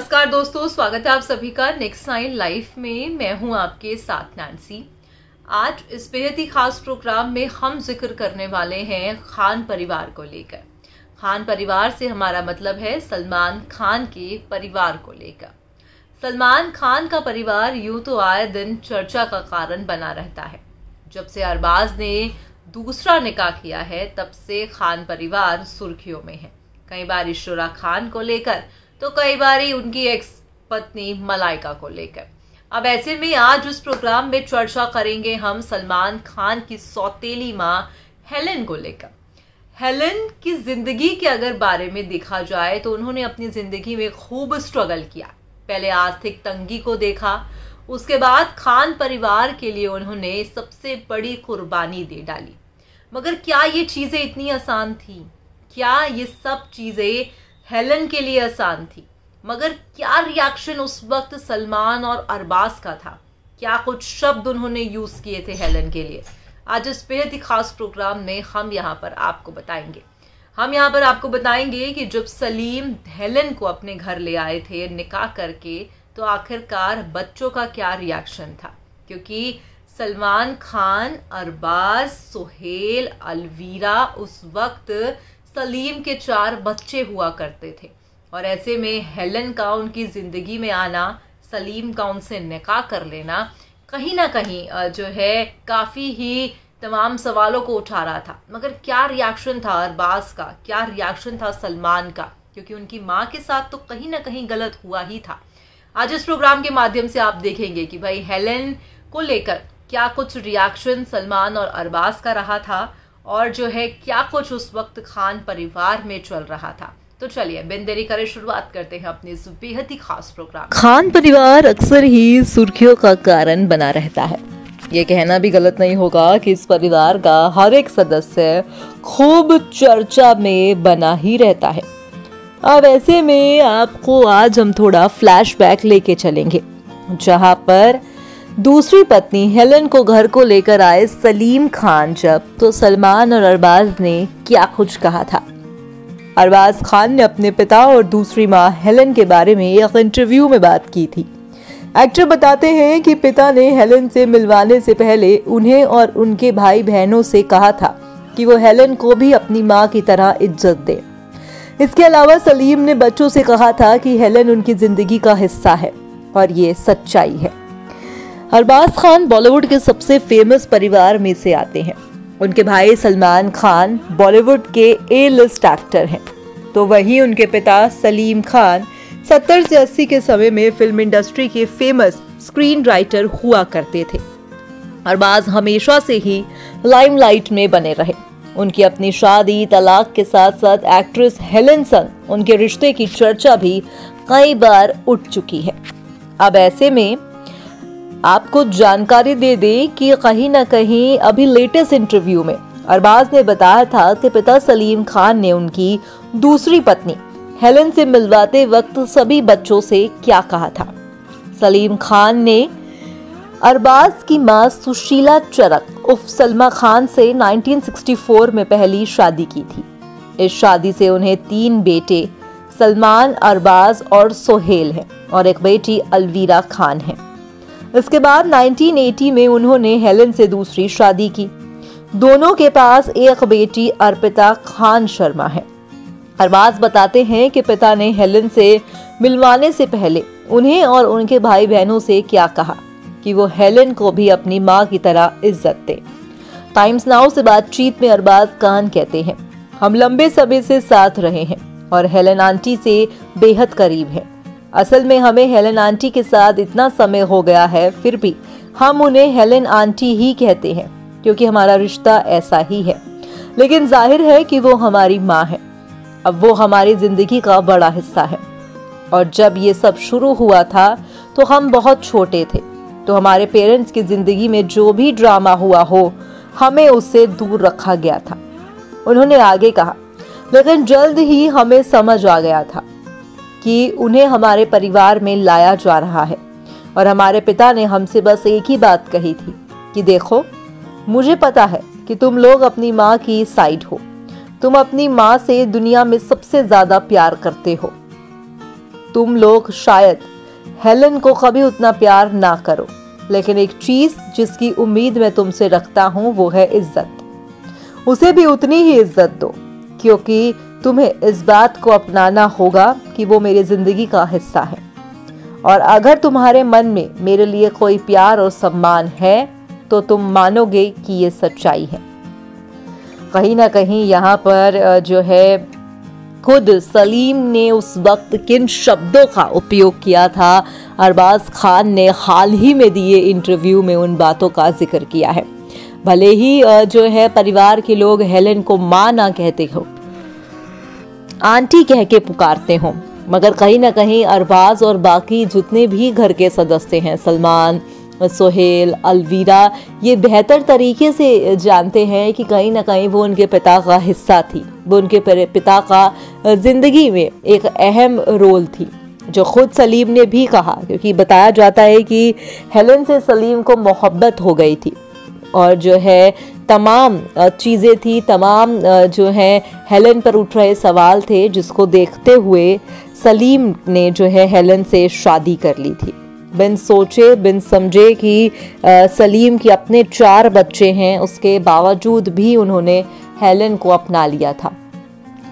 नमस्कार दोस्तों, स्वागत है आप सभी का नेक्स्ट नाइन लाइफ में। मैं हूं आपके साथ नैन्सी। आज इस बेहद ही खास प्रोग्राम में हम जिक्र करने वाले हैं खान परिवार को लेकर। खान परिवार से हमारा मतलब है सलमान खान के परिवार को लेकर। सलमान खान का परिवार यूं तो आए दिन चर्चा का कारण बना रहता है। जब से अरबाज ने दूसरा निकाह किया है तब से खान परिवार सुर्खियों में है। कई बार इशरा खान को लेकर तो कई बार उनकी एक्स पत्नी मलाइका को लेकर। अब ऐसे में आज उस प्रोग्राम में चर्चा करेंगे हम सलमान खान की सौतेली मां हेलेन को लेकर। हेलेन की जिंदगी के अगर बारे में देखा जाए तो उन्होंने अपनी जिंदगी में खूब स्ट्रगल किया। पहले आर्थिक तंगी को देखा, उसके बाद खान परिवार के लिए उन्होंने सबसे बड़ी कुर्बानी दे डाली। मगर क्या ये चीजें इतनी आसान थी? क्या ये सब चीजें हेलेन के लिए आसान थी? मगर क्या रिएक्शन उस वक्त सलमान और अरबाज का था? क्या कुछ शब्द उन्होंने यूज किए थे हेलेन के लिए? आज इस बेहद ही खास प्रोग्राम में हम यहाँ पर आपको बताएंगे कि जब सलीम हेलेन को अपने घर ले आए थे निकाह करके, तो आखिरकार बच्चों का क्या रिएक्शन था। क्योंकि सलमान खान, अरबाज, सुहेल, अलवीरा, उस वक्त सलीम के 4 बच्चे हुआ करते थे। और ऐसे में हेलेन का उनकी जिंदगी में आना, सलीम का उनसे निकाह कर लेना कहीं ना कहीं जो है काफी ही तमाम सवालों को उठा रहा था। मगर क्या रिएक्शन था अरबाज का, क्या रिएक्शन था सलमान का? क्योंकि उनकी माँ के साथ तो कहीं ना कहीं गलत हुआ ही था। आज इस प्रोग्राम के माध्यम से आप देखेंगे कि भाई हेलेन को लेकर क्या कुछ रिएक्शन सलमान और अरबाज का रहा था, और जो है क्या कुछ उस वक्त खान परिवार में चल रहा था। तो चलिए बिन देरी करे शुरुआत करते हैं अपने इस बेहद ही खास प्रोग्राम। खान परिवार अक्सर ही सुर्खियों का कारण बना रहता है। ये कहना भी गलत नहीं होगा कि इस परिवार का हर एक सदस्य खूब चर्चा में बना ही रहता है। अब ऐसे में आपको आज हम थोड़ा फ्लैशबैक लेके चलेंगे, जहां पर दूसरी पत्नी हेलेन को घर को लेकर आए सलीम खान जब, तो सलमान और अरबाज ने क्या कुछ कहा था। अरबाज खान ने अपने पिता और दूसरी मां हेलेन के बारे में एक इंटरव्यू में बात की थी। एक्टर बताते हैं कि पिता ने हेलेन से मिलवाने से पहले उन्हें और उनके भाई बहनों से कहा था कि वो हेलेन को भी अपनी मां की तरह इज्जत दे। इसके अलावा सलीम ने बच्चों से कहा था कि हेलेन उनकी जिंदगी का हिस्सा है, और ये सच्चाई है। अरबाज खान बॉलीवुड के सबसे फेमस परिवार में से आते हैं। उनके भाई सलमान खान बॉलीवुड के ए लिस्ट एक्टर हैं, तो वहीं उनके पिता सलीम खान 70 से 80 के समय में फिल्म इंडस्ट्री के फेमस स्क्रीन राइटर हुआ करते थे। अरबाज हमेशा से ही लाइमलाइट में बने रहे। उनकी अपनी शादी, तलाक के साथ साथ एक्ट्रेस हेलेन संग उनके रिश्ते की चर्चा भी कई बार उठ चुकी है। अब ऐसे में आपको जानकारी दे दें कि कहीं ना कहीं अभी लेटेस्ट इंटरव्यू में अरबाज ने बताया था कि पिता सलीम खान ने उनकी दूसरी पत्नी हेलेन से मिलवाते वक्त सभी बच्चों से क्या कहा था। सलीम खान ने अरबाज की मां सुशीला चरक उर्फ सलमा खान से 1964 में पहली शादी की थी। इस शादी से उन्हें 3 बेटे सलमान, अरबाज और सोहेल हैं, और एक बेटी अलवीरा खान है। इसके बाद 1980 में उन्होंने हेलेन से दूसरी शादी की। दोनों के पास एक बेटी अर्पिता खान शर्मा है। अरबाज बताते हैं कि पिता ने हेलेन से मिलवाने से पहले उन्हें और उनके भाई बहनों से क्या कहा कि वो हेलेन को भी अपनी मां की तरह इज्जत दे। टाइम्स नाउ से बातचीत में अरबाज खान कहते हैं, हम लंबे समय से साथ रहे हैं और हेलेन आंटी से बेहद करीब हैं। असल में हमें हेलेन आंटी के साथ इतना समय हो गया है, फिर भी हम उन्हें हेलेन आंटी ही कहते हैं क्योंकि हमारा रिश्ता ऐसा ही है। लेकिन जाहिर है कि वो हमारी माँ है। अब वो हमारी जिंदगी का बड़ा हिस्सा है, और जब ये सब शुरू हुआ था तो हम बहुत छोटे थे, तो हमारे पेरेंट्स की जिंदगी में जो भी ड्रामा हुआ हो हमें उससे दूर रखा गया था। उन्होंने आगे कहा, लेकिन जल्द ही हमें समझ आ गया था कि उन्हें हमारे परिवार में लाया जा रहा है, और हमारे पिता ने हमसे बस एक ही बात कही थी कि देखो, मुझे पता है कि तुम लोग अपनी माँ की साइड हो, तुम अपनी माँ से दुनिया में सबसे ज्यादा प्यार करते हो। तुम लोग शायद हेलन को कभी उतना प्यार ना करो, लेकिन एक चीज जिसकी उम्मीद मैं तुमसे रखता हूँ वो है इज्जत। उसे भी उतनी ही इज्जत दो, क्योंकि तुम्हें इस बात को अपनाना होगा कि वो मेरी जिंदगी का हिस्सा है, और अगर तुम्हारे मन में मेरे लिए कोई प्यार और सम्मान है तो तुम मानोगे कि ये सच्चाई है। कहीं ना कहीं यहाँ पर जो है खुद सलीम ने उस वक्त किन शब्दों का उपयोग किया था, अरबाज खान ने हाल ही में दिए इंटरव्यू में उन बातों का जिक्र किया है। भले ही जो है परिवार के लोग हेलन को माँ ना कहते हो, आंटी कह के पुकारते हो, मगर कहीं ना कहीं अरबाज और बाकी जितने भी घर के सदस्य हैं, सलमान, सोहेल, अलवीरा, ये बेहतर तरीके से जानते हैं कि कहीं ना कहीं वो उनके पिता का हिस्सा थी, वो उनके पिता का जिंदगी में एक अहम रोल थी, जो खुद सलीम ने भी कहा, क्योंकि बताया जाता है कि हेलन से सलीम को मोहब्बत हो गई थी और जो है तमाम चीज़ें थी, तमाम जो है हेलन पर उठ रहे सवाल थे, जिसको देखते हुए सलीम ने जो है हेलन से शादी कर ली थी, बिन सोचे बिन समझे कि सलीम के अपने 4 बच्चे हैं, उसके बावजूद भी उन्होंने हेलन को अपना लिया था।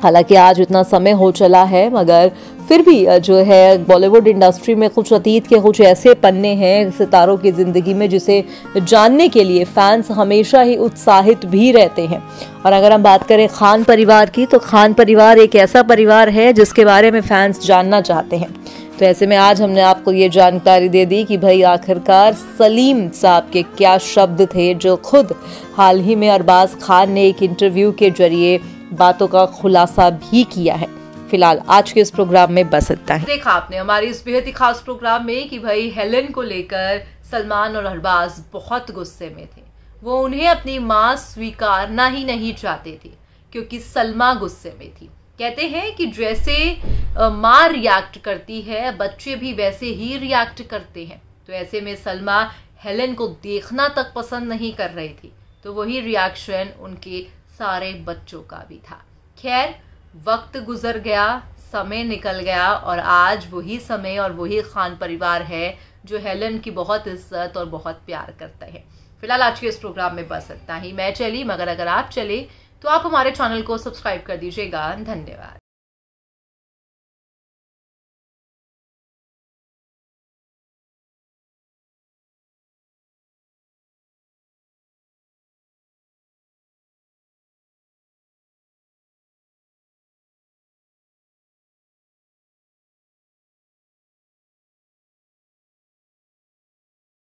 हालांकि आज इतना समय हो चला है, मगर फिर भी जो है बॉलीवुड इंडस्ट्री में कुछ अतीत के कुछ ऐसे पन्ने हैं सितारों की ज़िंदगी में जिसे जानने के लिए फैंस हमेशा ही उत्साहित भी रहते हैं। और अगर हम बात करें खान परिवार की, तो खान परिवार एक ऐसा परिवार है जिसके बारे में फैंस जानना चाहते हैं। तो ऐसे में आज हमने आपको ये जानकारी दे दी कि भाई आखिरकार सलीम साहब के क्या शब्द थे, जो खुद हाल ही में अरबाज खान ने एक इंटरव्यू के जरिए बातों का खुलासा भी किया है। फिलहाल आज के इस प्रोग्राम में बस इतना है। देखा आपने हमारी इस बेहद ही खास प्रोग्राम में कि भाई हेलन को लेकर सलमान और अरबाज बहुत गुस्से में थे। वो उन्हें अपनी मां स्वीकारना ही नहीं चाहते थे, क्योंकि सलमा गुस्से में थी। कहते हैं कि जैसे माँ रिएक्ट करती है, बच्चे भी वैसे ही रिएक्ट करते हैं। तो ऐसे में सलमा हेलन को देखना तक पसंद नहीं कर रही थी, तो वही रिएक्शन उनके सारे बच्चों का भी था। खैर, वक्त गुजर गया, समय निकल गया, और आज वही समय और वही खान परिवार है जो हेलन की बहुत इज्जत और बहुत प्यार करता है। फिलहाल आज के इस प्रोग्राम में बस इतना ही। मैं चली, मगर अगर आप चले तो आप हमारे चैनल को सब्सक्राइब कर दीजिएगा। धन्यवाद।